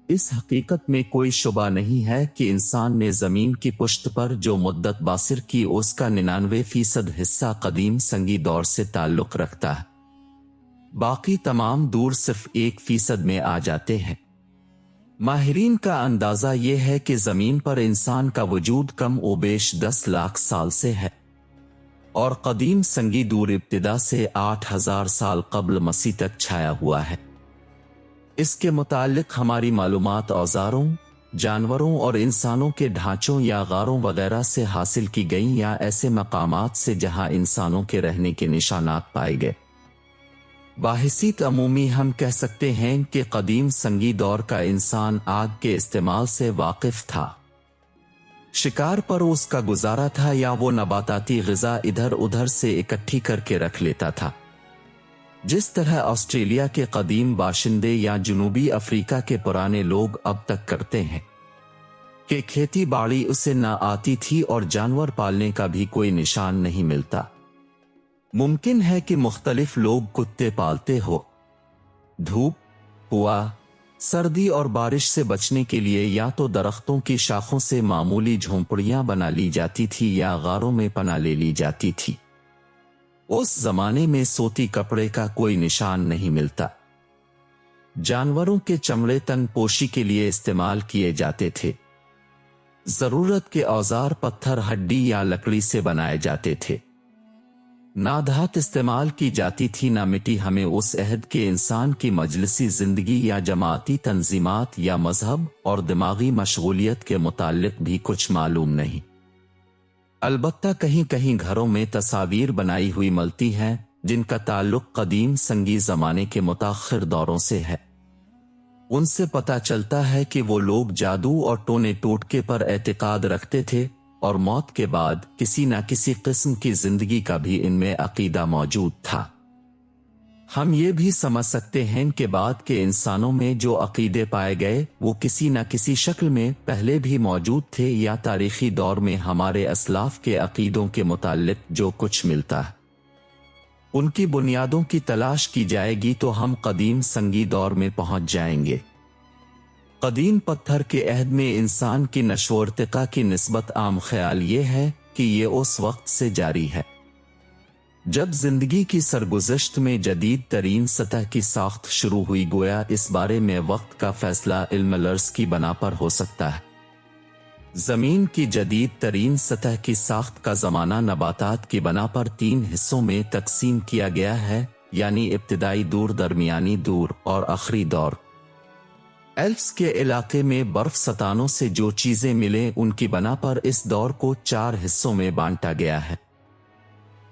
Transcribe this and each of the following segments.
اس حقیقت میں کوئی شبہ نہیں ہے کہ انسان نے زمین کی پشت پر جو مدت باصر کی اس کا 99% حصہ قدیم سنگی دور سے تعلق رکھتا ہے، باقی تمام دور صرف 1% میں آ جاتے ہیں۔ ماہرین کا اندازہ یہ ہے کہ زمین پر انسان کا وجود کم و بیش 10 لاکھ سال سے ہے، اور قدیم سنگی دور ابتدا سے 8000 سال قبل مسیح تک چھایا ہوا ہے۔ اس کے متعلق ہماری معلومات اوزاروں، جانوروں اور انسانوں کے ڈھانچوں یا غاروں وغیرہ سے حاصل کی گئیں یا ایسے مقامات سے جہاں انسانوں کے رہنے کے نشانات پائے گئے۔ باحثیت عمومی ہم کہہ سکتے ہیں کہ قدیم سنگی دور کا انسان آگ کے استعمال سے واقف تھا، شکار پر اس کا گزارا تھا، یا وہ نباتاتی غذا ادھر ادھر سے اکٹھی کر کے رکھ لیتا تھا، جس طرح آسٹریلیا کے قدیم باشندے یا جنوبی افریقہ کے پرانے لوگ اب تک کرتے ہیں، کہ کھیتی باڑی اسے نہ آتی تھی اور جانور پالنے کا بھی کوئی نشان نہیں ملتا۔ ممکن ہے کہ مختلف لوگ کتے پالتے ہو، دھوپ، ہوا، سردی اور بارش سے بچنے کے لیے یا تو درختوں کی شاخوں سے معمولی جھونپڑیاں بنا لی جاتی تھی یا غاروں میں پناہ لے لی جاتی تھی۔ اس زمانے میں سوتی کپڑے کا کوئی نشان نہیں ملتا۔ جانوروں کے چمڑے تن پوشی کے لیے استعمال کیے جاتے تھے۔ ضرورت کے اوزار پتھر، ہڈی یا لکڑی سے بنائے جاتے تھے۔ نہ دھات استعمال کی جاتی تھی، نہ مٹی۔ ہمیں اس عہد کے انسان کی مجلسی زندگی یا جماعتی تنظیمات یا مذہب اور دماغی مشغولیت کے متعلق بھی کچھ معلوم نہیں۔ البتہ کہیں کہیں گھروں میں تصاویر بنائی ہوئی ملتی ہیں جن کا تعلق قدیم سنگی زمانے کے متاخر دوروں سے ہے۔ ان سے پتہ چلتا ہے کہ وہ لوگ جادو اور ٹونے ٹوٹکے پر اعتقاد رکھتے تھے، اور موت کے بعد کسی نہ کسی قسم کی زندگی کا بھی ان میں عقیدہ موجود تھا۔ ہم یہ بھی سمجھ سکتے ہیں کہ بعد کے انسانوں میں جو عقیدے پائے گئے وہ کسی نہ کسی شکل میں پہلے بھی موجود تھے، یا تاریخی دور میں ہمارے اسلاف کے عقیدوں کے متعلق جو کچھ ملتا ہے ان کی بنیادوں کی تلاش کی جائے گی تو ہم قدیم سنگی دور میں پہنچ جائیں گے۔ قدیم پتھر کے عہد میں انسان کی نشو و ارتقاء کی نسبت عام خیال یہ ہے کہ یہ اس وقت سے جاری ہے جب زندگی کی سرگزشت میں جدید ترین سطح کی ساخت شروع ہوئی۔ گویا اس بارے میں وقت کا فیصلہ علم لرز کی بنا پر ہو سکتا ہے۔ زمین کی جدید ترین سطح کی ساخت کا زمانہ نباتات کی بنا پر 3 حصوں میں تقسیم کیا گیا ہے، یعنی ابتدائی دور، درمیانی دور اور آخری دور۔ ایلپس کے علاقے میں برف ستانوں سے جو چیزیں ملیں ان کی بنا پر اس دور کو 4 حصوں میں بانٹا گیا ہے۔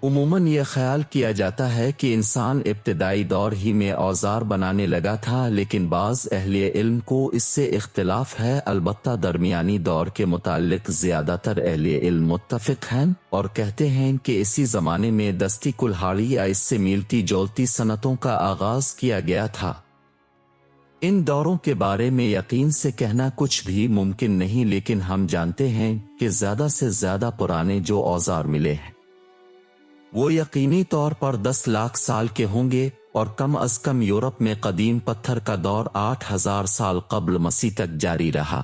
عموماً یہ خیال کیا جاتا ہے کہ انسان ابتدائی دور ہی میں اوزار بنانے لگا تھا، لیکن بعض اہل علم کو اس سے اختلاف ہے۔ البتہ درمیانی دور کے متعلق زیادہ تر اہل علم متفق ہیں اور کہتے ہیں کہ اسی زمانے میں دستی کلہاڑی یا اس سے ملتی جولتی صنعتوں کا آغاز کیا گیا تھا۔ ان دوروں کے بارے میں یقین سے کہنا کچھ بھی ممکن نہیں، لیکن ہم جانتے ہیں کہ زیادہ سے زیادہ پرانے جو اوزار ملے ہیں وہ یقینی طور پر 10 لاکھ سال کے ہوں گے، اور کم از کم یورپ میں قدیم پتھر کا دور 8000 سال قبل مسیح تک جاری رہا۔